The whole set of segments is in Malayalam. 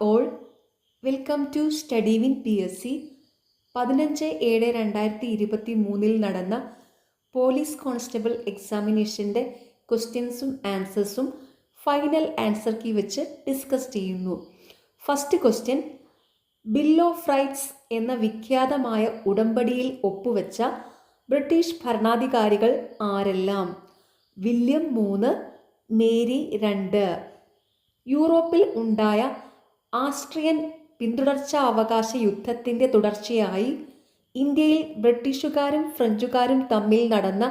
All, welcome to study win PSC. 15/7/2023 നടന്ന പോലീസ് കോൺസ്റ്റബിൾ എക്സാമിനേഷൻ്റെ ക്വസ്റ്റ്യൻസും ആൻസേഴ്സും ഫൈനൽ ആൻസർ കീ വെച്ച് ഡിസ്കസ് ചെയ്യുന്നു. First question, bill of rights എന്ന വിഖ്യാതമായ ഉടമ്പടിയിൽ ഒപ്പുവെച്ച ബ്രിട്ടീഷ് ഭരണാധികാരികൾ ആരെല്ലാം? William 3, Mary 2. യൂറോപ്പിൽ ഉണ്ടായ ആസ്ട്രിയൻ പിന്തുടർച്ചാവകാശ യുദ്ധത്തിൻ്റെ തുടർച്ചയായി ഇന്ത്യയിൽ ബ്രിട്ടീഷുകാരും ഫ്രഞ്ചുകാരും തമ്മിൽ നടന്ന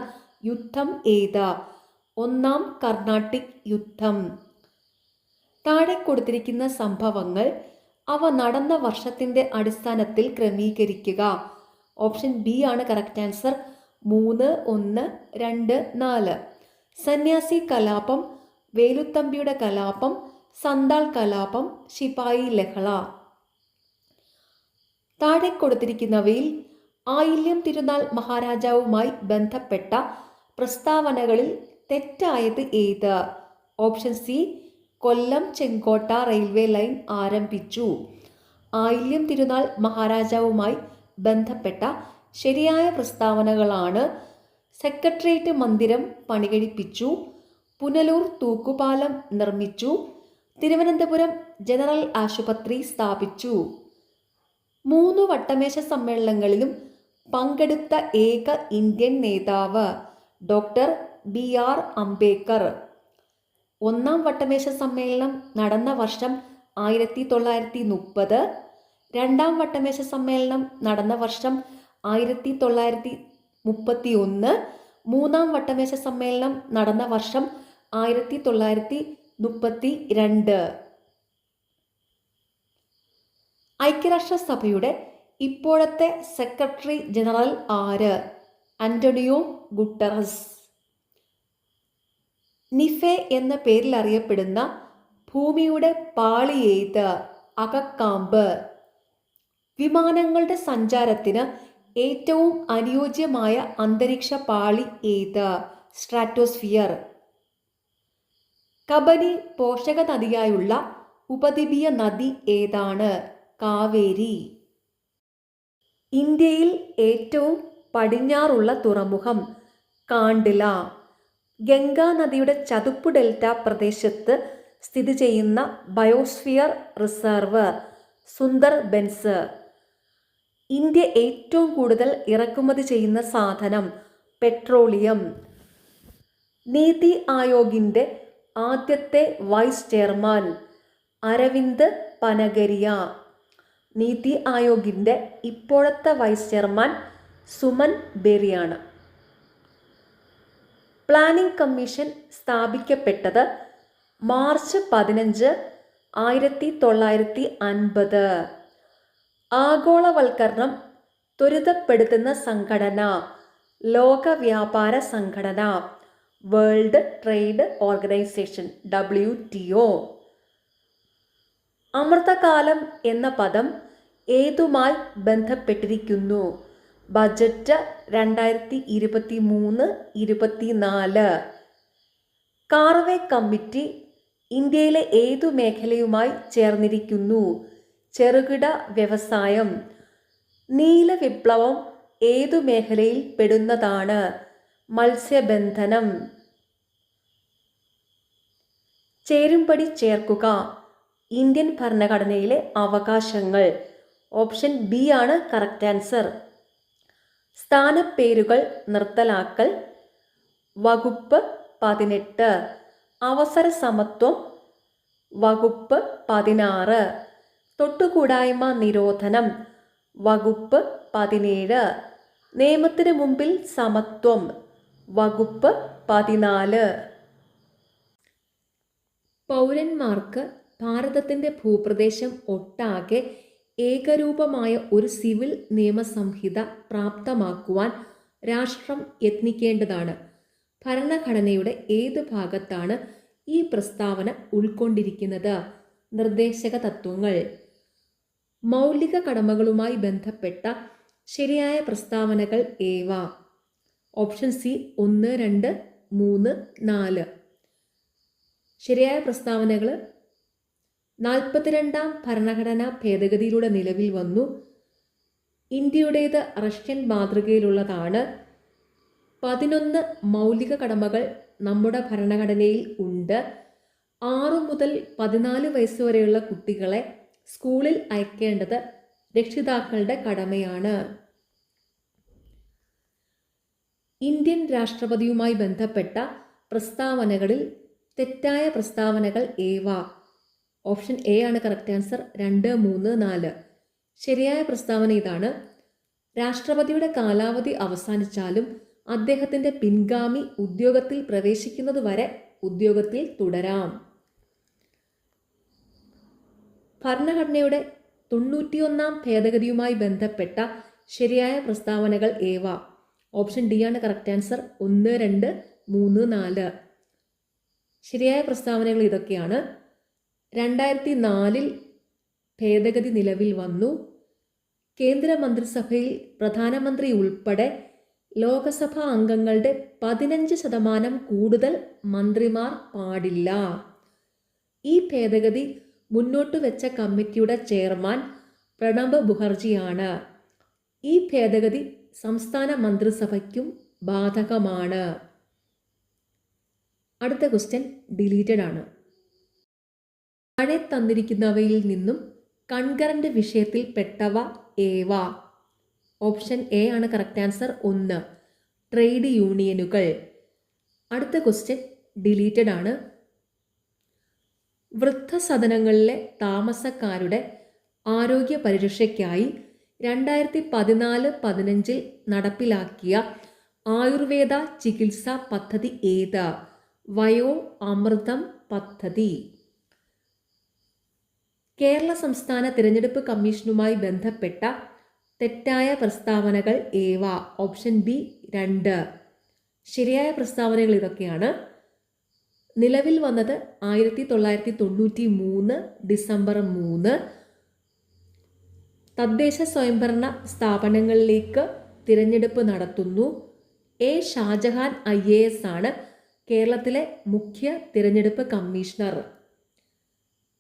യുദ്ധം ഏത്? ഒന്നാം കർണാട്ടിക് യുദ്ധം. താഴെ കൊടുത്തിരിക്കുന്ന സംഭവങ്ങൾ അവ നടന്ന വർഷത്തിൻ്റെ അടിസ്ഥാനത്തിൽ ക്രമീകരിക്കുക. ഓപ്ഷൻ ബി ആണ് കറക്റ്റ് ആൻസർ. 3, 1, 2, 4. സന്യാസി കലാപം, വേലുത്തമ്പിയുടെ കലാപം, സന്താൾ കലാപം, ശിപായി ലഹള. താഴെ കൊടുത്തിരിക്കുന്നവയിൽ ആയില്യം തിരുനാൾ മഹാരാജാവുമായി ബന്ധപ്പെട്ട പ്രസ്താവനകളിൽ തെറ്റായത് ഏത്? Option C, Kollam Chenkotta railway line ആരംഭിച്ചു. ആയില്യം തിരുനാൾ മഹാരാജാവുമായി ബന്ധപ്പെട്ട ശരിയായ പ്രസ്താവനകളാണ്: സെക്രട്ടേറിയറ്റ് മന്ദിരം പണികഴിപ്പിച്ചു, പുനലൂർ തൂക്കുപാലം നിർമ്മിച്ചു, തിരുവനന്തപുരം ജനറൽ ആശുപത്രി സ്ഥാപിച്ചു. 3 വട്ടമേശ സമ്മേളനങ്ങളിലും പങ്കെടുത്ത ഏക ഇന്ത്യൻ നേതാവ് ഡോക്ടർ BR അംബേദ്കർ. ഒന്നാം വട്ടമേശ സമ്മേളനം നടന്ന വർഷം 1930, രണ്ടാം വട്ടമേശ സമ്മേളനം നടന്ന വർഷം 1931, മൂന്നാം വട്ടമേശ സമ്മേളനം നടന്ന വർഷം 1932. ഐക്യരാഷ്ട്രസഭയുടെ ഇപ്പോഴത്തെ സെക്രട്ടറി ജനറൽ ആര്? Antonio Guterres. നിഫെ എന്ന പേരിൽ അറിയപ്പെടുന്ന ഭൂമിയുടെ പാളി ഏത്? അകക്കാമ്പ്. വിമാനങ്ങളുടെ സഞ്ചാരത്തിന് ഏറ്റവും അനുയോജ്യമായ അന്തരീക്ഷ പാളി ഏത്? സ്ട്രാറ്റോസ്ഫിയർ. കബനി പോഷക നദിയായുള്ള ഉപദ്വീപീയ നദി ഏതാണ്? കാവേരി. ഇന്ത്യയിൽ ഏറ്റവും പടിഞ്ഞാറുള്ള തുറമുഖം കാണ്ഡ്ല. ഗംഗാ നദിയുടെ ചതുപ്പ് ഡെൽറ്റ പ്രദേശത്ത് സ്ഥിതി ചെയ്യുന്ന ബയോസ്ഫിയർ റിസർവ് സുന്ദർബൻസ്. ഇന്ത്യ ഏറ്റവും കൂടുതൽ ഇറക്കുമതി ചെയ്യുന്ന സാധനം പെട്രോളിയം. നീതി ആയോഗിൻ്റെ ആദ്യത്തെ വൈസ് ചെയർമാൻ അരവിന്ദ് പനഗരിയ. നീതി ആയോഗിൻ്റെ ഇപ്പോഴത്തെ വൈസ് ചെയർമാൻ സുമൻ ബെറിയാണ്. പ്ലാനിംഗ് കമ്മീഷൻ സ്ഥാപിക്കപ്പെട്ടത് മാർച്ച് 15, 1950. ആഗോളവൽക്കരണം ത്വരിതപ്പെടുത്തുന്ന സംഘടന ലോക വ്യാപാര സംഘടന, വേൾഡ് ട്രേഡ് ഓർഗനൈസേഷൻ WTO. അമൃതകാലം എന്ന പദം ഏതുമായി ബന്ധപ്പെട്ടിരിക്കുന്നു? ബജറ്റ് 2023-24. കാർവേ കമ്മിറ്റി ഇന്ത്യയിലെ ഏതു മേഖലയുമായി ചേർന്നിരിക്കുന്നു? ചെറുകിട വ്യവസായം. നീല വിപ്ലവം ഏതു മേഖലയിൽ പെടുന്നതാണ്? മത്സ്യബന്ധനം. ചേരുംപടി ചേർക്കുക. ഇന്ത്യൻ ഭരണഘടനയിലെ അവകാശങ്ങൾ. ഓപ്ഷൻ ബി ആണ് കറക്റ്റ് ആൻസർ. സ്ഥാനപ്പേരുകൾ നിർത്തലാക്കൽ. വകുപ്പ് 18. അവസര സമത്വം. വകുപ്പ് 16. തൊട്ടുകൂടായ്മ നിരോധനം. വകുപ്പ് 17. നിയമത്തിന് മുമ്പിൽ സമത്വം. വകുപ്പ് 14. പൗരന്മാർക്ക് ഭാരതത്തിൻ്റെ ഭൂപ്രദേശം ഒട്ടാകെ ഏകരൂപമായ ഒരു സിവിൽ നിയമസംഹിത പ്രാപ്തമാക്കുവാൻ രാഷ്ട്രം യത്നിക്കേണ്ടതാണ്. ഭരണഘടനയുടെ ഏത് ഭാഗത്താണ് ഈ പ്രസ്താവന ഉൾക്കൊണ്ടിരിക്കുന്നത്? നിർദ്ദേശക തത്വങ്ങൾ. മൗലിക കടമകളുമായി ബന്ധപ്പെട്ട ശരിയായ പ്രസ്താവനകൾ ഏവ? Option C 1, 2, 3, 4. ശരിയായ പ്രസ്താവനകൾ 42ാം ഭരണഘടനാ ഭേദഗതിയിലൂടെ നിലവിൽ വന്നു. ഇന്ത്യയുടേത് റഷ്യൻ മാതൃകയിലുള്ളതാണ്. 11 മൗലിക കടമകൾ നമ്മുടെ ഭരണഘടനയിൽ ഉണ്ട്. 6 മുതൽ 14 വയസ്സുവരെയുള്ള കുട്ടികളെ സ്കൂളിൽ അയക്കേണ്ടത് രക്ഷിതാക്കളുടെ കടമയാണ്. ഇന്ത്യൻ രാഷ്ട്രപതിയുമായി ബന്ധപ്പെട്ട പ്രസ്താവനകളിൽ തെറ്റായ പ്രസ്താവനകൾ ഏവ? ഓപ്ഷൻ എ ആണ് കറക്റ്റ് ആൻസർ. 2, 3, 4. ശരിയായ പ്രസ്താവന ഇതാണ്: രാഷ്ട്രപതിയുടെ കാലാവധി അവസാനിച്ചാലും അദ്ദേഹത്തിൻ്റെ പിൻഗാമി ഉദ്യോഗത്തിൽ പ്രവേശിക്കുന്നതുവരെ ഉദ്യോഗത്തിൽ തുടരാം. ഭരണഘടനയുടെ 91ാം ഭേദഗതിയുമായി ബന്ധപ്പെട്ട ശരിയായ പ്രസ്താവനകൾ ഏവ? ഓപ്ഷൻ ഡി ആണ് കറക്റ്റ് ആൻസർ. 1, 2, 3, 4. ശരിയായ പ്രസ്താവനകൾ ഇതൊക്കെയാണ്: 2004 ഭേദഗതി നിലവിൽ വന്നു. കേന്ദ്രമന്ത്രിസഭയിൽ പ്രധാനമന്ത്രി ഉൾപ്പെടെ ലോകസഭാ അംഗങ്ങളുടെ 15% കൂടുതൽ മന്ത്രിമാർ പാടില്ല. ഈ ഭേദഗതി മുന്നോട്ട് വെച്ച കമ്മിറ്റിയുടെ ചെയർമാൻ പ്രണബ് മുഖർജിയാണ്. ഈ ഭേദഗതി സംസ്ഥാന മന്ത്രിസഭയ്ക്കും ബാധകമാണ്. അടുത്ത ക്വസ്റ്റ്യൻ ഡിലീറ്റഡ് ആണ്. താഴെ തന്നിരിക്കുന്നവയിൽ നിന്നും കൺകറന്റ് വിഷയത്തിൽ പെട്ടവ ഏവ? ഓപ്ഷൻ എ ആണ് കറക്റ്റ് ആൻസർ. 1, ട്രേഡ് യൂണിയനുകൾ. അടുത്ത ക്വസ്റ്റ്യൻ ഡിലീറ്റഡ് ആണ്. വൃദ്ധസദനങ്ങളിലെ താമസക്കാരുടെ ആരോഗ്യ പരിരക്ഷയ്ക്കായി 2014-15 നടപ്പിലാക്കിയ ആയുർവേദ ചികിത്സാ പദ്ധതി ഏത്? വയോ അമൃതം പദ്ധതി. കേരള സംസ്ഥാന തിരഞ്ഞെടുപ്പ് കമ്മീഷനുമായി ബന്ധപ്പെട്ട തെറ്റായ പ്രസ്താവനകൾ ഏവ? Option B 2. ശരിയായ പ്രസ്താവനകൾ ഇതൊക്കെയാണ്: നിലവിൽ വന്നത് 1993 ഡിസംബർ 3. തദ്ദേശ സ്വയംഭരണ സ്ഥാപനങ്ങളിലേക്ക് തിരഞ്ഞെടുപ്പ് നടത്തുന്നു. എ ഷാജഹാൻ IAS ആണ് കേരളത്തിലെ മുഖ്യ തിരഞ്ഞെടുപ്പ് കമ്മീഷണർ.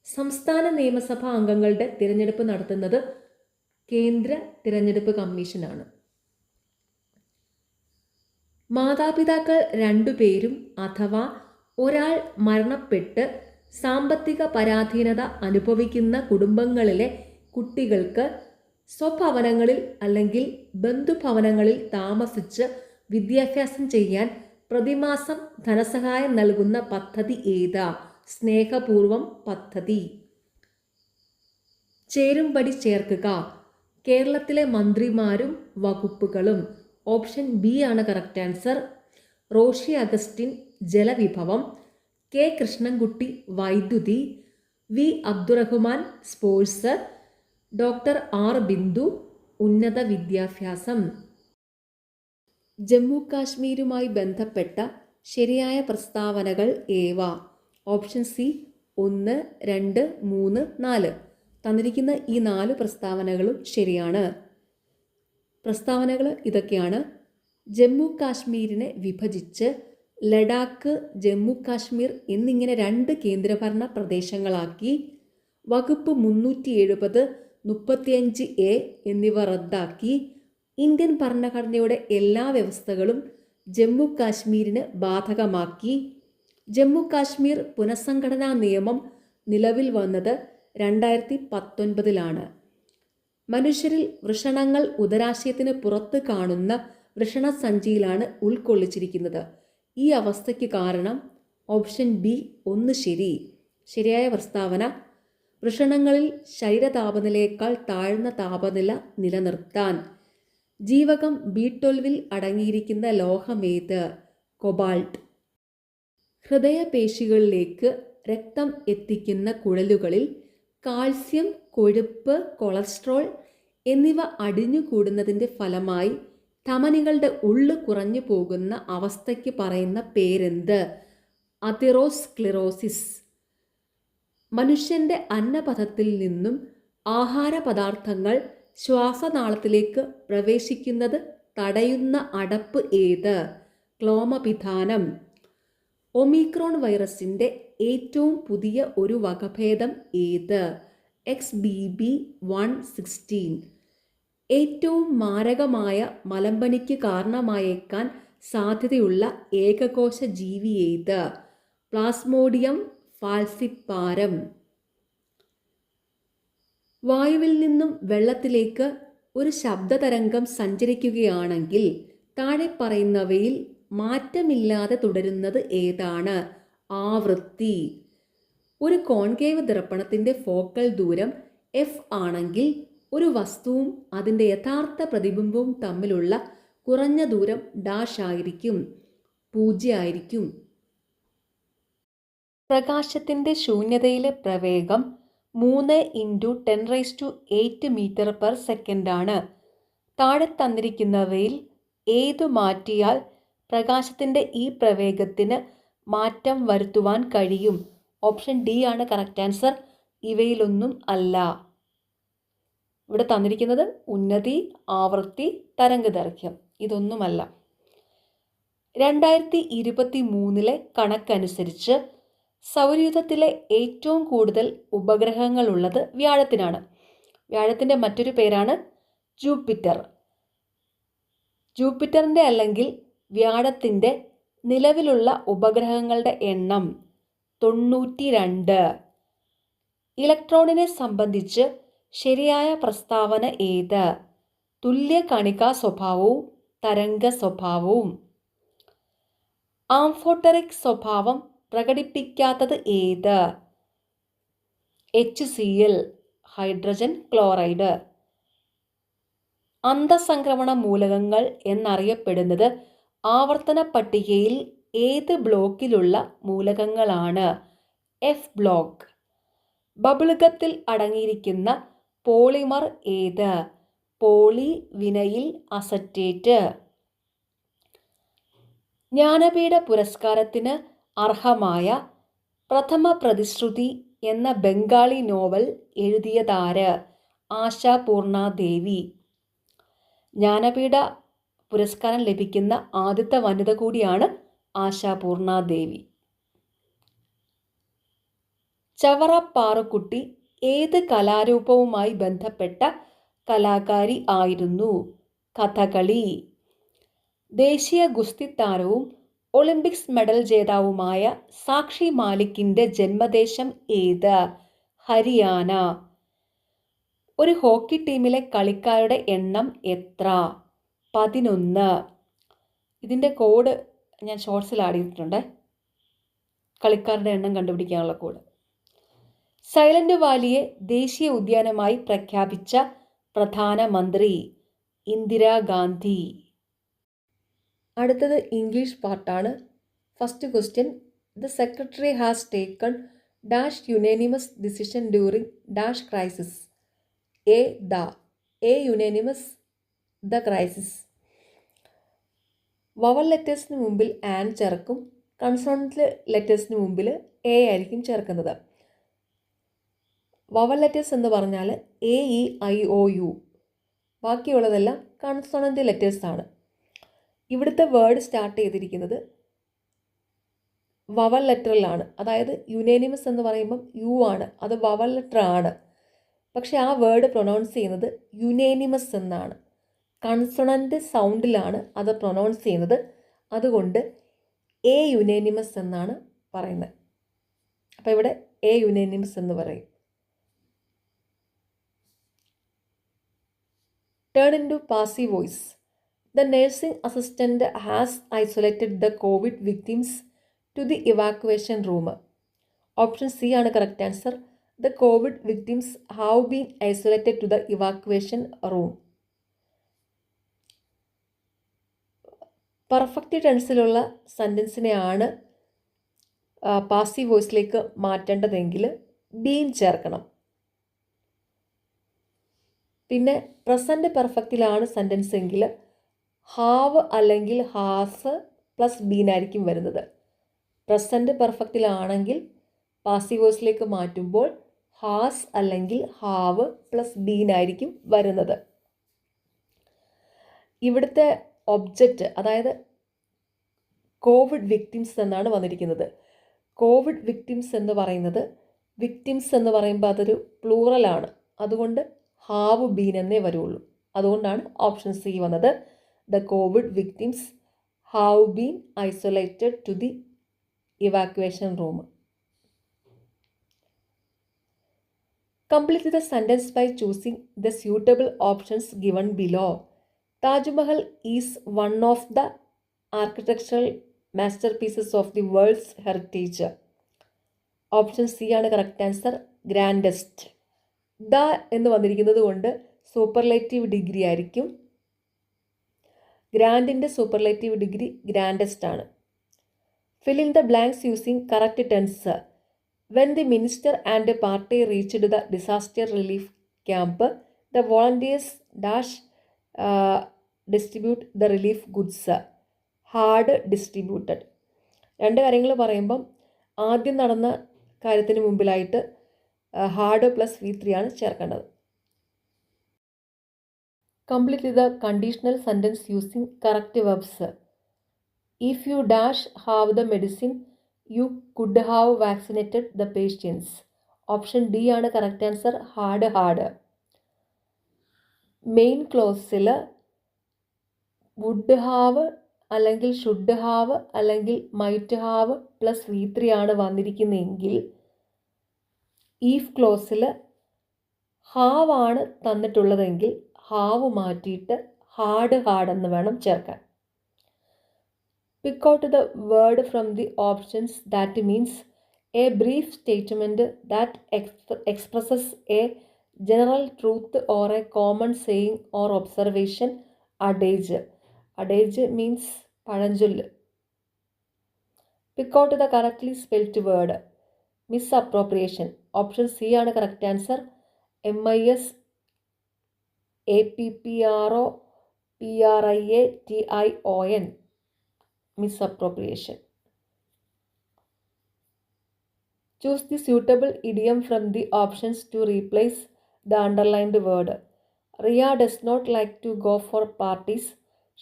സംസ്ഥാന നിയമസഭാ അംഗങ്ങളുടെ തിരഞ്ഞെടുപ്പ് നടത്തുന്നത് കേന്ദ്ര തിരഞ്ഞെടുപ്പ് കമ്മീഷനാണ്. മാതാപിതാക്കൾ 2 പേരും അഥവാ ഒരാൾ മരണപ്പെട്ട് സാമ്പത്തിക പരാധീനത അനുഭവിക്കുന്ന കുടുംബങ്ങളിലെ കുട്ടികൾക്ക് സ്വഭവനങ്ങളിൽ അല്ലെങ്കിൽ ബന്ധുഭവനങ്ങളിൽ താമസിച്ച് വിദ്യാഭ്യാസം ചെയ്യാൻ പ്രതിമാസം ധനസഹായം നൽകുന്ന പദ്ധതി ഏതാ? സ്നേഹപൂർവം പദ്ധതി. ചേരുംപടി ചേർക്കുക. കേരളത്തിലെ മന്ത്രിമാരും വകുപ്പുകളും. ഓപ്ഷൻ ബി ആണ് കറക്റ്റ് ആൻസർ. റോഷി അഗസ്റ്റിൻ ജലവിഭവം, കെ കൃഷ്ണൻകുട്ടി വൈദ്യുതി, V Abdurahiman sports, doctor R Bindu ഉന്നത വിദ്യാഭ്യാസം. ജമ്മു കാശ്മീരുമായി ബന്ധപ്പെട്ട ശരിയായ പ്രസ്താവനകൾ ഏവ? Option C 1, 2, 3, 4. തന്നിരിക്കുന്ന ഈ 4 പ്രസ്താവനകളും ശരിയാണ്. പ്രസ്താവനകൾ ഇതൊക്കെയാണ്: ജമ്മു കാശ്മീരിനെ വിഭജിച്ച് ലഡാക്ക്, ജമ്മു കാശ്മീർ എന്നിങ്ങനെ 2 കേന്ദ്രഭരണ പ്രദേശങ്ങളാക്കി. വകുപ്പ് 370, 35A എന്നിവ റദ്ദാക്കി. ഇന്ത്യൻ ഭരണഘടനയുടെ എല്ലാ വ്യവസ്ഥകളും ജമ്മു കാശ്മീരിന് ബാധകമാക്കി. ജമ്മു കാശ്മീർ പുനഃസംഘടനാ നിയമം നിലവിൽ വന്നത് 2019 മനുഷ്യരിൽ വൃഷണങ്ങൾ ഉദരാശയത്തിന് പുറത്ത് കാണുന്ന വൃഷണസഞ്ചിയിലാണ് ഉൾക്കൊള്ളിച്ചിരിക്കുന്നത്. ഈ അവസ്ഥയ്ക്ക് കാരണം ഓപ്ഷൻ ബി 1 ശരി. ശരിയായ പ്രസ്താവന: വൃഷണങ്ങളിൽ ശരീരതാപനിലയേക്കാൾ താഴ്ന്ന താപനില നിലനിർത്താൻ. ജീവകം B12 അടങ്ങിയിരിക്കുന്ന ലോഹമേത്? കൊബാൾട്ട്. ഹൃദയപേശികളിലേക്ക് രക്തം എത്തിക്കുന്ന കുഴലുകളിൽ കാൽസ്യം, കൊഴുപ്പ്, കൊളസ്ട്രോൾ എന്നിവ അടിഞ്ഞുകൂടുന്നതിൻ്റെ ഫലമായി ധമനികളുടെ ഉള്ളു കുറഞ്ഞു പോകുന്ന അവസ്ഥയ്ക്ക് പറയുന്ന പേരെന്ത്? അതിറോസ്ക്ലിറോസിസ്. മനുഷ്യൻ്റെ അന്നപഥത്തിൽ നിന്നും ആഹാരപദാർത്ഥങ്ങൾ ശ്വാസനാളത്തിലേക്ക് പ്രവേശിക്കുന്നത് തടയുന്ന അടപ്പ് ഏത്? ക്ലോമപിധാനം. ഒമിക്രോൺ വൈറസിൻ്റെ ഏറ്റവും പുതിയ ഒരു വകഭേദം ഏത്? XBB.1.16. ഏറ്റവും മാരകമായ മലമ്പനിക്ക് കാരണമായേക്കാൻ സാധ്യതയുള്ള ഏകകോശ ജീവി ഏത്? Plasmodium falciparum. വായുവിൽ നിന്നും വെള്ളത്തിലേക്ക് ഒരു ശബ്ദതരംഗം സഞ്ചരിക്കുകയാണെങ്കിൽ താഴെ പറയുന്നവയിൽ മാറ്റമില്ലാതെ തുടരുന്നത് ഏതാണ്? ആവൃത്തി. ഒരു കോൺകേവ് ദർപ്പണത്തിൻ്റെ ഫോക്കൽ ദൂരം F ആണെങ്കിൽ ഒരു വസ്തുവും അതിൻ്റെ യഥാർത്ഥ പ്രതിബിംബവും തമ്മിലുള്ള കുറഞ്ഞ ദൂരം ഡാഷ് ആയിരിക്കും, 0 ആയിരിക്കും. പ്രകാശത്തിൻ്റെ ശൂന്യതയിലെ പ്രവേഗം 3 × 10⁸ മീറ്റർ/സെക്കൻഡ് ആണ്. താഴെ തന്നിരിക്കുന്നവയിൽ ഏതു മാറ്റിയാൽ പ്രകാശത്തിൻ്റെ ഈ പ്രവേഗത്തിന് മാറ്റം വരുത്തുവാൻ കഴിയും? ഓപ്ഷൻ ഡി ആണ് കറക്റ്റ് ആൻസർ. ഇവയിലൊന്നും അല്ല. ഇവിടെ തന്നിരിക്കുന്നത് ഉന്നതി, ആവൃത്തി, തരംഗദൈർഘ്യം, ഇതൊന്നുമല്ല. 2023 കണക്കനുസരിച്ച് സൗരയൂഥത്തിലെ ഏറ്റവും കൂടുതൽ ഉപഗ്രഹങ്ങളുള്ളത് വ്യാഴത്തിനാണ്. വ്യാഴത്തിൻ്റെ മറ്റൊരു പേരാണ് ജൂപ്പിറ്റർ. ജൂപ്പിറ്ററിൻ്റെ അല്ലെങ്കിൽ വ്യാഴത്തിൻ്റെ നിലവിലുള്ള ഉപഗ്രഹങ്ങളുടെ എണ്ണം 92. ഇലക്ട്രോണിനെ സംബന്ധിച്ച് ശരിയായ പ്രസ്താവന ഏത്? തുല്യ കണികാ സ്വഭാവവും തരംഗ സ്വഭാവവും. ആംഫോട്ടറിക് സ്വഭാവം പ്രകടിപ്പിക്കാത്തത് ഏത്? HCl, hydrogen chloride. അന്തഃസംക്രമണ മൂലകങ്ങൾ എന്നറിയപ്പെടുന്നത് ആവർത്തന പട്ടികയിൽ ഏത് ബ്ലോക്കിലുള്ള മൂലകങ്ങളാണ്? F block. ബബിളുകത്തിൽ അടങ്ങിയിരിക്കുന്ന പോളിമർ ഏത്? Poly vinyl acetate. ജ്ഞാനപീഠ പുരസ്കാരത്തിന് അർഹമായ പ്രഥമ പ്രതിശ്രുതി എന്ന ബംഗാളി നോവൽ എഴുതിയതാര്? ആശാപൂർണാദേവി. ജ്ഞാനപീഠ പുരസ്കാരം ലഭിക്കുന്ന ആദ്യത്തെ വനിത കൂടിയാണ് ആശാപൂർണാദേവി. ചവറ പാറുക്കുട്ടി ഏത് കലാരൂപവുമായി ബന്ധപ്പെട്ട കലാകാരി ആയിരുന്നു? കഥകളി. ദേശീയ ഗുസ്തി താരവും ഒളിമ്പിക്സ് മെഡൽ ജേതാവുമായ സാക്ഷി മാലിക്കിൻ്റെ ജന്മദേശം ഏത്? ഹരിയാന. ഒരു ഹോക്കി ടീമിലെ കളിക്കാരുടെ എണ്ണം എത്ര? 11. ഇതിൻ്റെ കോഡ് ഞാൻ ഷോർട്സിൽ ആഡ് ചെയ്തിട്ടുണ്ട്. കളിക്കാരുടെ എണ്ണം കണ്ടുപിടിക്കാനുള്ള കോഡ്. സൈലന്റ് വാലിയെ ദേശീയ ഉദ്യാനമായി പ്രഖ്യാപിച്ച പ്രധാനമന്ത്രി? ഇന്ദിരാഗാന്ധി. അടുത്തത് ഇംഗ്ലീഷ് പാർട്ടാണ്. First question: the secretary has taken dash unanimous decision during dash crisis. A unanimous, the crisis. Vowel ലെറ്റേഴ്സിന് മുമ്പിൽ ആൻ ചേർക്കും, കൺസോണന്റ് ലെറ്റേഴ്സിന് മുമ്പിൽ എ ആയിരിക്കും ചേർക്കുന്നത്. വവൽ ലെറ്റേഴ്സ് എന്ന് പറഞ്ഞാൽ AEIOU, ബാക്കിയുള്ളതെല്ലാം കൺസോണന്റ് ലെറ്റേഴ്സ് ആണ്. ഇവിടുത്തെ വേർഡ് സ്റ്റാർട്ട് ചെയ്തിരിക്കുന്നത് വവൽ ലെറ്ററിലാണ്. അതായത് യുനാനിമസ് എന്ന് പറയുമ്പം യു ആണ്, അത് വവൽ ലെറ്റർ ആണ്. പക്ഷെ ആ വേർഡ് പ്രൊനൗൺസ് ചെയ്യുന്നത് യുനാനിമസ് എന്നാണ്. കൺസോണന്റ് സൗണ്ടിലാണ് അത് പ്രൊനൗൺസ് ചെയ്യുന്നത്. അതുകൊണ്ട് എ യുനാനിമസ് എന്നാണ് പറയുന്നത്. അപ്പോൾ ഇവിടെ എ യുനാനിമസ് എന്ന് പറയും. Turn into passive voice. The nursing assistant has isolated the COVID victims to the evacuation room. Option C ആണ് correct answer. The COVID victims have been isolated to the evacuation room. Perfect ടെൻസിലുള്ള സെൻറ്റൻസിനെയാണ് പാസീവ് വോയിസിലേക്ക് മാറ്റേണ്ടതെങ്കിൽ ബീൻ ചേർക്കണം. പിന്നെ പ്രസൻറ്റ് പെർഫെക്റ്റിലാണ് സെൻറ്റൻസ് എങ്കിൽ ഹാവ് അല്ലെങ്കിൽ ഹാസ് പ്ലസ് ബീൻ ആയിരിക്കും വരുന്നത്. പ്രസൻറ്റ് പെർഫെക്റ്റിലാണെങ്കിൽ പാസീവ് വോയിസിലേക്ക് മാറ്റുമ്പോൾ ഹാസ് അല്ലെങ്കിൽ ഹാവ് പ്ലസ് ബീൻ ആയിരിക്കും വരുന്നത്. ഇവിടുത്തെ ഒബ്ജക്റ്റ്, അതായത് കോവിഡ് വിക്ടിംസ് എന്നാണ് വന്നിരിക്കുന്നത്. കോവിഡ് വിക്ടിംസ് എന്ന് പറയുന്നത്, വിക്ടിംസ് എന്ന് പറയുമ്പോൾ അതൊരു പ്ലൂറലാണ്, അതുകൊണ്ട് ഹാവ് ബീൻ എന്നേ വരുള്ളൂ. അതുകൊണ്ടാണ് ഓപ്ഷൻ സി വന്നത്. The covid victims have been isolated to the evacuation room. Complete the sentence by choosing the suitable options given below. Taj Mahal is one of the architectural masterpieces of the world's heritage. Option C ആണ് കറക്റ്റ് ആൻസർ, ഗ്രാൻഡസ്റ്റ്. ദ എന്ന് വന്നിരിക്കുന്നത് കൊണ്ട് സൂപ്പർലേറ്റീവ് ഡിഗ്രി ആയിരിക്കും. ഗ്രാൻഡിൻ്റെ സൂപ്പർലേറ്റീവ് ഡിഗ്രി ഗ്രാൻഡസ്റ്റ് ആണ്. Fill in the blanks using correct tense. When the minister and the party reached the disaster relief camp, the volunteers distribute the relief goods. Hard distributed. രണ്ട് കാര്യങ്ങൾ പറയുമ്പം ആദ്യം നടന്ന കാര്യത്തിന് മുമ്പിലായിട്ട് ഹാർഡ് പ്ലസ് V3 ആണ് ചേർക്കേണ്ടത്. Complete the conditional sentence using correct verbs. If you have the medicine, you could have vaccinated the patients. Option D ആണ് കറക്റ്റ് ആൻസർ, ഹാർഡ്. മെയിൻ ക്ലോസിൽ വുഡ് ഹാവ് അല്ലെങ്കിൽ ഷുഡ് ഹാവ് അല്ലെങ്കിൽ മൈറ്റ് ഹാവ് പ്ലസ് V3 ആണ് വന്നിരിക്കുന്നതെങ്കിൽ ഈഫ് ക്ലോസിൽ ഹാവ് ആണ് തന്നിട്ടുള്ളതെങ്കിൽ ഹാവ് മാറ്റിയിട്ട് ഹാർഡ് എന്ന് വേണം ചേർക്കാൻ. Pick out the word from the options that means a brief statement that expresses a general truth or a common saying or observation. Adage. Adage means palanjullu. Pick out the correctly spelled word. Misappropriation. Option C ആണ് correct answer. misappropriation. Misappropriation. Choose the suitable idiom from the options to replace the underlined word. Ria does not like to go for parties.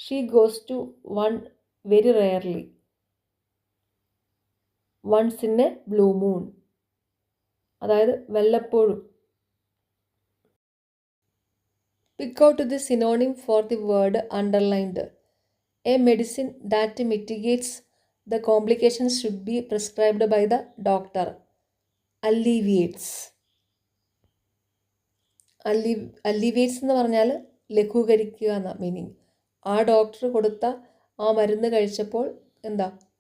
She goes to one very rarely. Once in a blue moon. അതായത് വല്ലപ്പോഴും. Pick out the synonym for the word underlined. A medicine that mitigates the complications should be prescribed by the doctor. Alleviates. Alleviates എന്ന് പറഞ്ഞാൽ ലഘൂകരിക്കുക എന്ന മീനിങ്. ആ ഡോക്ടർ കൊടുത്ത ആ മരുന്ന് കഴിച്ചപ്പോൾ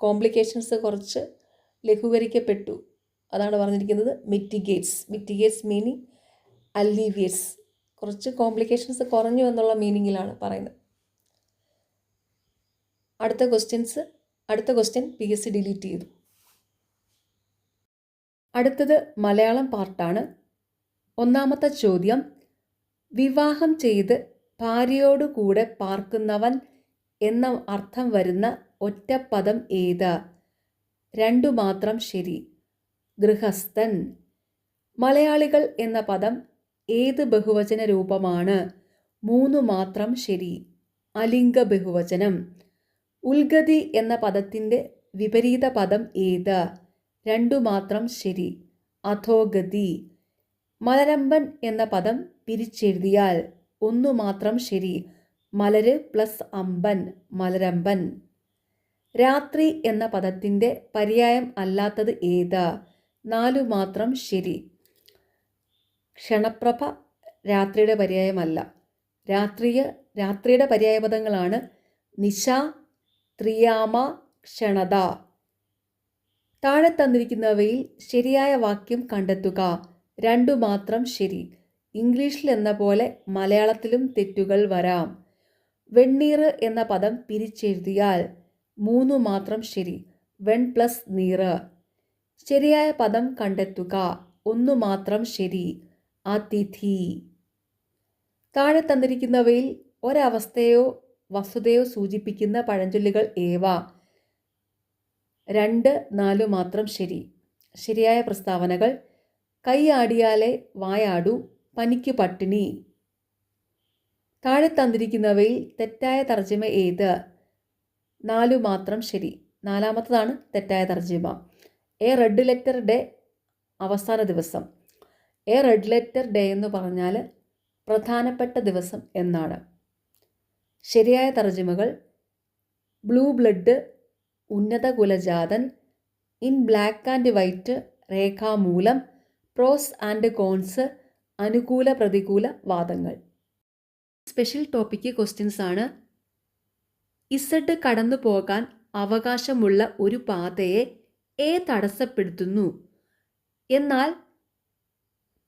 കോംപ്ലിക്കേഷൻസ് കുറച്ച് ലഘൂകരിക്കപ്പെട്ടു. അതാണ് പറഞ്ഞിരിക്കുന്നത് മിറ്റിഗേറ്റ്സ് മീനിങ് അല്ലീവിയേറ്റ്സ്. കുറച്ച് കോംപ്ലിക്കേഷൻസ് കുറഞ്ഞു എന്നുള്ള മീനിങ്ങിലാണ് പറയുന്നത്. അടുത്ത ക്വസ്റ്റ്യൻ PSC ഡിലീറ്റ് ചെയ്തു. അടുത്തത് മലയാളം പാർട്ടാണ്. ഒന്നാമത്തെ ചോദ്യം, വിവാഹം ചെയ്ത് ഭാര്യയോടു കൂടെ പാർക്കുന്നവൻ എന്ന അർത്ഥം വരുന്ന ഒറ്റപ്പദം ഏത്? രണ്ടു മാത്രം ശരി. ഗൃഹസ്ഥൻ. മലയാളികൾ എന്ന പദം ഏത് ബഹുവചന രൂപമാണ്? മൂന്നു മാത്രം ശരി. അലിംഗ ബഹുവചനം. ഉൽഗതി എന്ന പദത്തിൻ്റെ വിപരീത പദം ഏത്? രണ്ടു മാത്രം ശരി. അധോഗതി. മലരമ്പൻ എന്ന പദം പിരിച്ചെഴുതിയാൽ ഒന്നു മാത്രം ശരി. മലര് പ്ലസ് അമ്പൻ, മലരമ്പൻ. രാത്രി എന്ന പദത്തിൻ്റെ പര്യായം അല്ലാത്തത് ഏത്? നാലു മാത്രം ശരി. ക്ഷണപ്രഭ രാത്രിയുടെ പര്യായമല്ല. രാത്രിയുടെ പര്യായപദങ്ങളാണ് നിശ, ത്രിയാമ, ക്ഷണത. താഴെ തന്നിരിക്കുന്നവയിൽ ശരിയായ വാക്യം കണ്ടെത്തുക. രണ്ടു മാത്രം ശരി. ഇംഗ്ലീഷിൽ എന്ന പോലെ മലയാളത്തിലും തെറ്റുകൾ വരാം. വെണ്ണീറ് എന്ന പദം പിരിച്ചെഴുതിയാൽ മൂന്നു മാത്രം ശരി. വെൺ പ്ലസ് നീറ്. ശരിയായ പദം കണ്ടെത്തുക. ഒന്നു മാത്രം ശരി. അതിഥി. താഴെ തന്നിരിക്കുന്നവയിൽ ഒരവസ്ഥയോ വസ്തുതയോ സൂചിപ്പിക്കുന്ന പഴഞ്ചൊല്ലുകൾ ഏവ? 2, 4 മാത്രം ശരി. ശരിയായ പ്രസ്താവനകൾ: കൈ ആടിയാലേ വായാടൂ, പനിക്ക് പട്ടിണി. താഴെ തന്നിരിക്കുന്നവയിൽ തെറ്റായ തർജ്ജമ ഏത്? 4 മാത്രം ശരി. നാലാമത്തതാണ് തെറ്റായ തർജിമ. എ റെഡ് ലെറ്റർ ഡേ അവസാന ദിവസം. എ റെഡ് ലെറ്റർ ഡേ എന്ന് പറഞ്ഞാൽ പ്രധാനപ്പെട്ട ദിവസം എന്നാണ്. ശരിയായ തർജിമകൾ ബ്ലൂ ബ്ലഡ്, ഉന്നത കുലജാതൻ, ഇൻ ബ്ലാക്ക് ആൻഡ് വൈറ്റ്, രേഖാമൂലം, പ്രോസ് ആൻഡ് കോൺസ്, അനുകൂല പ്രതികൂല വാദങ്ങൾ. സ്പെഷ്യൽ ടോപ്പിക്ക് ക്വസ്റ്റ്യൻസ് ആണ്. ഇസഡ് കടന്നു പോകാൻ അവകാശമുള്ള ഒരു പാതയെ എ തടസ്സപ്പെടുത്തുന്നു. എന്നാൽ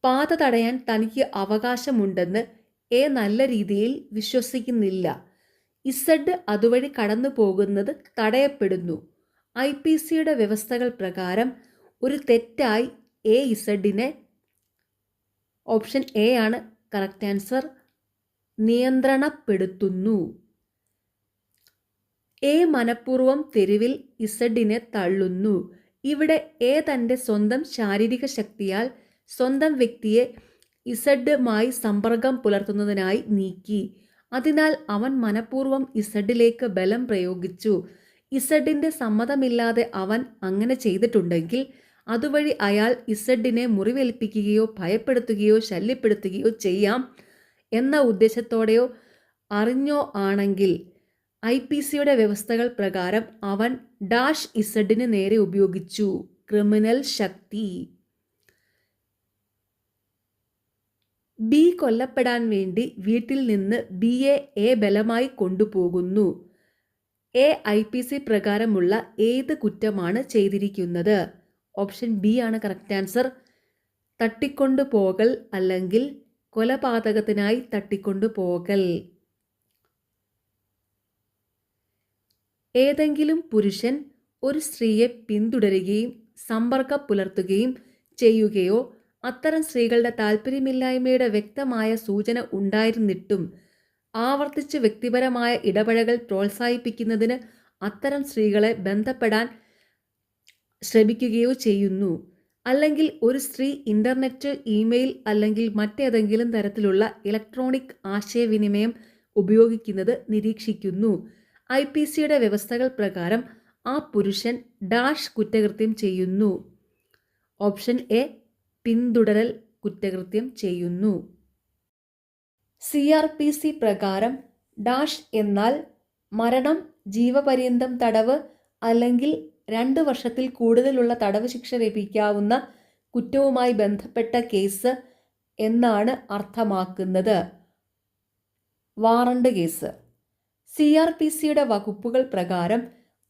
പാത തടയാൻ തനിക്ക് അവകാശമുണ്ടെന്ന് എ നല്ല രീതിയിൽ വിശ്വസിക്കുന്നില്ല. ഇസഡ് അതുവഴി കടന്നു പോകുന്നത് തടയപ്പെടുന്നു. IPCയുടെ വ്യവസ്ഥകൾ പ്രകാരം ഒരു തെറ്റായി എ ഇസഡിനെ, ഓപ്ഷൻ എ ആണ് കറക്റ്റ് ആൻസർ, നിയന്ത്രണപ്പെടുത്തുന്നു. എ മനഃപൂർവ്വം തെരുവിൽ ഇസഡിനെ തള്ളുന്നു. ഇവിടെ എ തൻ്റെ സ്വന്തം ശാരീരിക ശക്തിയാൽ സ്വന്തം വ്യക്തിയെ ഇസഡുമായി സമ്പർക്കം പുലർത്തുന്നതിനായി നീക്കി. അതിനാൽ അവൻ മനഃപൂർവ്വം ഇസഡിലേക്ക് ബലം പ്രയോഗിച്ചു. ഇസഡിൻ്റെ സമ്മതമില്ലാതെ അവൻ അങ്ങനെ ചെയ്തിട്ടുണ്ടെങ്കിൽ അതുവഴി അയാൾ ഇസഡിനെ മുറിവേൽപ്പിക്കുകയോ ഭയപ്പെടുത്തുകയോ ശല്യപ്പെടുത്തുകയോ ചെയ്യാം എന്ന ഉദ്ദേശത്തോടെയോ അറിഞ്ഞോ ആണെങ്കിൽ IPCയുടെ വ്യവസ്ഥകൾ പ്രകാരം അവൻ ഡാഷ് ഇസഡിന് നേരെ ഉപയോഗിച്ചു ക്രിമിനൽ ശക്തി. ബി കൊല്ലപ്പെടാൻ വേണ്ടി വീട്ടിൽ നിന്ന് ബിയെ എ ബലമായി കൊണ്ടുപോകുന്നു. എ IPC പ്രകാരമുള്ള ഏത് കുറ്റമാണ് ചെയ്തിരിക്കുന്നത്? ഓപ്ഷൻ ബി ആണ് കറക്റ്റ് ആൻസർ, തട്ടിക്കൊണ്ടുപോകൽ അല്ലെങ്കിൽ കൊലപാതകത്തിനായി തട്ടിക്കൊണ്ടുപോകൽ. ഏതെങ്കിലും പുരുഷൻ ഒരു സ്ത്രീയെ പിന്തുടരുകയും സമ്പർക്കം പുലർത്തുകയും ചെയ്യുകയോ അത്തരം സ്ത്രീകളുടെ താല്പര്യമില്ലായ്മയുടെ വ്യക്തമായ സൂചന ഉണ്ടായിരുന്നിട്ടും ആവർത്തിച്ച് വ്യക്തിപരമായ ഇടപഴകൽ പ്രോത്സാഹിപ്പിക്കുന്നതിന് അത്തരം സ്ത്രീകളെ ബന്ധപ്പെടാൻ ശ്രമിക്കുകയോ ചെയ്യുന്നു. അല്ലെങ്കിൽ ഒരു സ്ത്രീ ഇൻ്റർനെറ്റ്, ഇമെയിൽ അല്ലെങ്കിൽ മറ്റേതെങ്കിലും തരത്തിലുള്ള ഇലക്ട്രോണിക് ആശയവിനിമയം ഉപയോഗിക്കുന്നത് നിരീക്ഷിക്കുന്നു. IPCയുടെ വ്യവസ്ഥകൾ പ്രകാരം ആ പുരുഷൻ ഡാഷ് കുറ്റകൃത്യം ചെയ്യുന്നു. ഓപ്ഷൻ എ പിന്തുടരൽ കുറ്റകൃത്യം ചെയ്യുന്നു. CRPC പ്രകാരം ഡാഷ് എന്നാൽ മരണം, ജീവപര്യന്തം തടവ് അല്ലെങ്കിൽ 2 വർഷത്തിൽ കൂടുതലുള്ള തടവ് ശിക്ഷ ലഭിക്കാവുന്ന കുറ്റവുമായി ബന്ധപ്പെട്ട കേസ് എന്നാണ് അർത്ഥമാക്കുന്നത്. Warrant case. CRPCയുടെ വകുപ്പുകൾ പ്രകാരം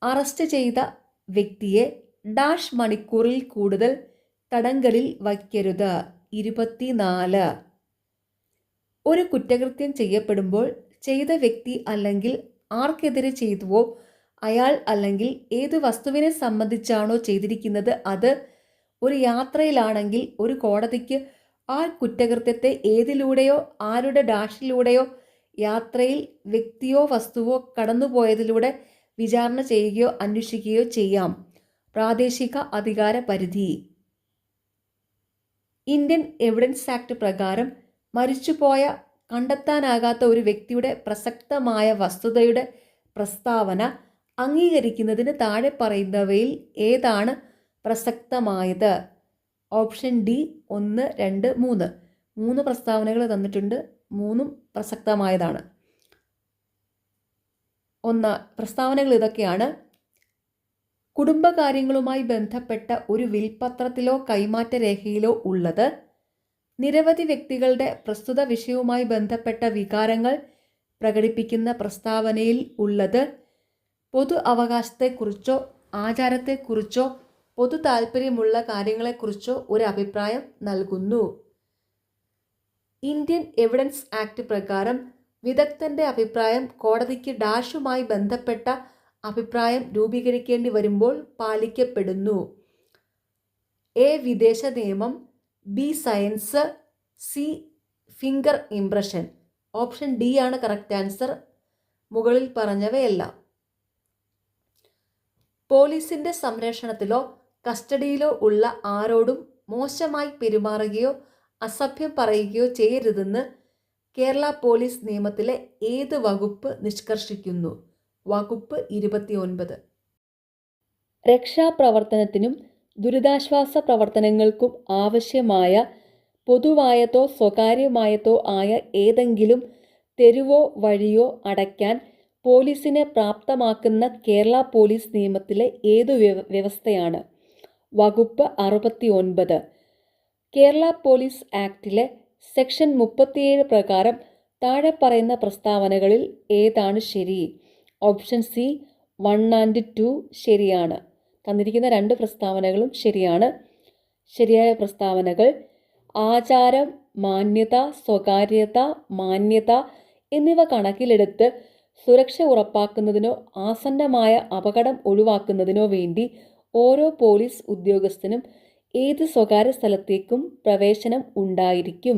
അറസ്റ്റ് ചെയ്ത വ്യക്തിയെ ഡാഷ് മണിക്കൂറിൽ കൂടുതൽ തടങ്കലിൽ വയ്ക്കരുത്. 24. ഒരു കുറ്റകൃത്യം ചെയ്യപ്പെടുമ്പോൾ ചെയ്ത വ്യക്തി അല്ലെങ്കിൽ ആർക്കെതിരെ ചെയ്തുവോ അയാൾ അല്ലെങ്കിൽ ഏത് വസ്തുവിനെ സംബന്ധിച്ചാണോ ചെയ്തിരിക്കുന്നത് അത് ഒരു യാത്രയിലാണെങ്കിൽ ഒരു കോടതിക്ക് ആ കുറ്റകൃത്യത്തെ ഏതിലൂടെയോ ആരുടെ ഡാഷിലൂടെയോ യാത്രയിൽ വ്യക്തിയോ വസ്തുവോ കടന്നുപോയതിലൂടെ വിചാരണ ചെയ്യുകയോ അന്വേഷിക്കുകയോ ചെയ്യാം. പ്രാദേശിക അധികാര പരിധി. ഇന്ത്യൻ എവിഡൻസ് ആക്ട് പ്രകാരം മരിച്ചുപോയ കണ്ടെത്താനാകാത്ത ഒരു വ്യക്തിയുടെ പ്രസക്തമായ വസ്തുതയുടെ പ്രസ്താവന അംഗീകരിക്കുന്നതിന് താഴെ പറയുന്നവയിൽ ഏതാണ് പ്രസക്തമായത്? Option D 1, 2, 3. 3 പ്രസ്താവനകൾ തന്നിട്ടുണ്ട്. 3ഉം പ്രസക്തമായതാണ്. പ്രസ്താവനകൾ ഇതൊക്കെയാണ്. കുടുംബകാര്യങ്ങളുമായി ബന്ധപ്പെട്ട ഒരു വിൽപത്രത്തിലോ കൈമാറ്റ രേഖയിലോ ഉള്ളത്, നിരവധി വ്യക്തികളുടെ പ്രസ്തുത വിഷയവുമായി ബന്ധപ്പെട്ട വികാരങ്ങൾ പ്രകടിപ്പിക്കുന്ന പ്രസ്താവനയിൽ ഉള്ളത്, പൊതു അവകാശത്തെക്കുറിച്ചോ ആചാരത്തെക്കുറിച്ചോ പൊതു താൽപ്പര്യമുള്ള കാര്യങ്ങളെക്കുറിച്ചോ ഒരു അഭിപ്രായം നൽകുന്നു. ഇന്ത്യൻ എവിഡൻസ് ആക്ട് പ്രകാരം വിദഗ്ധന്റെ അഭിപ്രായം കോടതിക്ക് ഡാഷുമായി ബന്ധപ്പെട്ട അഭിപ്രായം രൂപീകരിക്കേണ്ടി വരുമ്പോൾ പാലിക്കപ്പെടുന്നു. എ വിദേശ നിയമം, B science, C finger impression. Option D ആണ് കറക്റ്റ് ആൻസർ, മുകളിൽ പറഞ്ഞവയെല്ലാം. പോലീസിന്റെ സംരക്ഷണത്തിലോ കസ്റ്റഡിയിലോ ഉള്ള ആരോടും മോശമായി പെരുമാറുകയോ അസഭ്യം പറയുകയോ ചെയ്യരുതെന്ന് കേരള പോലീസ് നിയമത്തിലെ ഏത് വകുപ്പ് നിഷ്കർഷിക്കുന്നു? വകുപ്പ് 29. രക്ഷാപ്രവർത്തനത്തിനും ദുരിതാശ്വാസ പ്രവർത്തനങ്ങൾക്കും ആവശ്യമായ പൊതുവായതോ സ്വകാര്യമായതോ ആയ ഏതെങ്കിലും തെരുവോ വഴിയോ അടയ്ക്കാൻ പോലീസിനെ പ്രാപ്തമാക്കുന്ന കേരള പോലീസ് നിയമത്തിലെ ഏതു വ്യവസ്ഥയാണ്? വകുപ്പ് 69. കേരള പോലീസ് ആക്ടിലെ സെക്ഷൻ 37 പ്രകാരം താഴെ പറയുന്ന പ്രസ്താവനകളിൽ ഏതാണ് ശരി? ഓപ്ഷൻ സി 1 and 2 ശരിയാണ്. തന്നിരിക്കുന്ന രണ്ട് പ്രസ്താവനകളും ശരിയാണ്. ശരിയായ പ്രസ്താവനകൾ: ആചാരം, മാന്യത, സ്വകാര്യത, മാന്യത എന്നിവ കണക്കിലെടുത്ത് സുരക്ഷ ഉറപ്പാക്കുന്നതിനോ ആസന്നമായ അപകടം ഒഴിവാക്കുന്നതിനോ വേണ്ടി ഓരോ പോലീസ് ഉദ്യോഗസ്ഥനും ഏത് സ്വകാര്യ സ്ഥലത്തേക്കും പ്രവേശനം ഉണ്ടായിരിക്കും.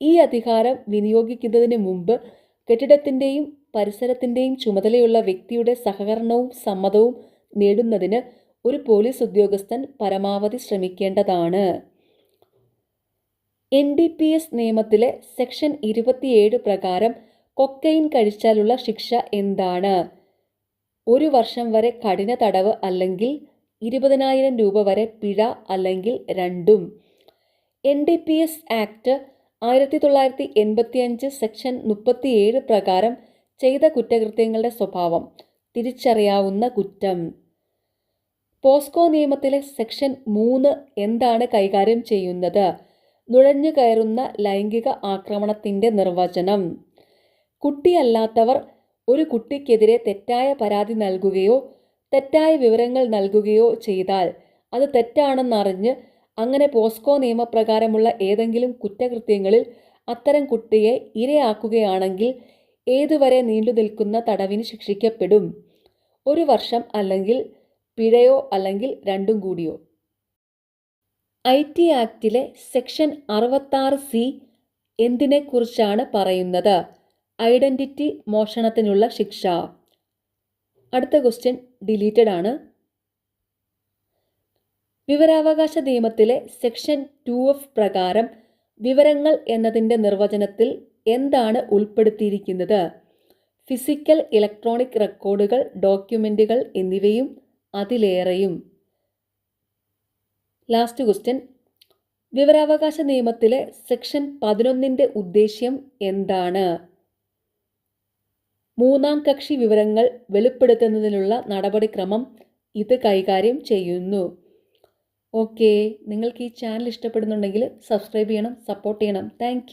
ഈ അധികാരം വിനിയോഗിക്കുന്നതിന് മുമ്പ് കെട്ടിടത്തിൻ്റെയും പരിസരത്തിൻ്റെയും ചുമതലയുള്ള വ്യക്തിയുടെ സഹകരണവും സമ്മതവും നേടുന്നതിന് ഒരു പോലീസ് ഉദ്യോഗസ്ഥൻ പരമാവധി ശ്രമിക്കേണ്ടതാണ്. NDPS നിയമത്തിലെ സെക്ഷൻ 27 പ്രകാരം കൊക്കൈൻ കഴിച്ചാലുള്ള ശിക്ഷ എന്താണ്? 1 വർഷം വരെ കഠിന തടവ് അല്ലെങ്കിൽ 20,000 രൂപ വരെ പിഴ അല്ലെങ്കിൽ രണ്ടും. NDPS ആക്ട് 1985 സെക്ഷൻ 37 പ്രകാരം ചെയ്ത കുറ്റകൃത്യങ്ങളുടെ സ്വഭാവം: തിരിച്ചറിയാവുന്ന കുറ്റം. പോസ്കോ നിയമത്തിലെ സെക്ഷൻ 3 എന്താണ് കൈകാര്യം ചെയ്യുന്നത്? നുഴഞ്ഞു കയറുന്ന ലൈംഗിക ആക്രമണത്തിൻ്റെ നിർവചനം. കുട്ടിയല്ലാത്തവർ ഒരു കുട്ടിക്കെതിരെ തെറ്റായ പരാതി നൽകുകയോ തെറ്റായ വിവരങ്ങൾ നൽകുകയോ ചെയ്താൽ അത് തെറ്റാണെന്നറിഞ്ഞ് അങ്ങനെ പോസ്കോ നിയമപ്രകാരമുള്ള ഏതെങ്കിലും കുറ്റകൃത്യങ്ങളിൽ അത്തരം കുട്ടിയെ ഇരയാക്കുകയാണെങ്കിൽ ഏതുവരെ നീണ്ടുനിൽക്കുന്ന തടവിന് ശിക്ഷിക്കപ്പെടും? 1 വർഷം അല്ലെങ്കിൽ പിഴയോ അല്ലെങ്കിൽ രണ്ടും കൂടിയോ? IT ആക്ടിലെ സെക്ഷൻ 66C എന്തിനെക്കുറിച്ചാണ് പറയുന്നത്? ഐഡന്റിറ്റി മോഷണത്തിനുള്ള ശിക്ഷ. അടുത്ത ക്വസ്റ്റ്യൻ ഡിലീറ്റഡ് ആണ്. വിവരാവകാശ നിയമത്തിലെ സെക്ഷൻ 2F പ്രകാരം വിവരങ്ങൾ എന്നതിൻ്റെ നിർവചനത്തിൽ എന്താണ് ഉൾപ്പെടുത്തിയിരിക്കുന്നത്? ഫിസിക്കൽ, ഇലക്ട്രോണിക് റെക്കോർഡുകൾ, ഡോക്യുമെന്റുകൾ എന്നിവയും അതിലേറെയും. ലാസ്റ്റ് ക്വസ്റ്റ്യൻ: വിവരാവകാശ നിയമത്തിലെ സെക്ഷൻ 11ൻ്റെ ഉദ്ദേശ്യം എന്താണ്? മൂന്നാം കക്ഷി വിവരങ്ങൾ വെളിപ്പെടുത്തുന്നതിനുള്ള നടപടിക്രമം ഇത് കൈകാര്യം ചെയ്യുന്നു. ഓക്കെ, നിങ്ങൾക്ക് ഈ ചാനൽ ഇഷ്ടപ്പെടുന്നുണ്ടെങ്കിൽ സബ്സ്ക്രൈബ് ചെയ്യണം, സപ്പോർട്ട് ചെയ്യണം. താങ്ക്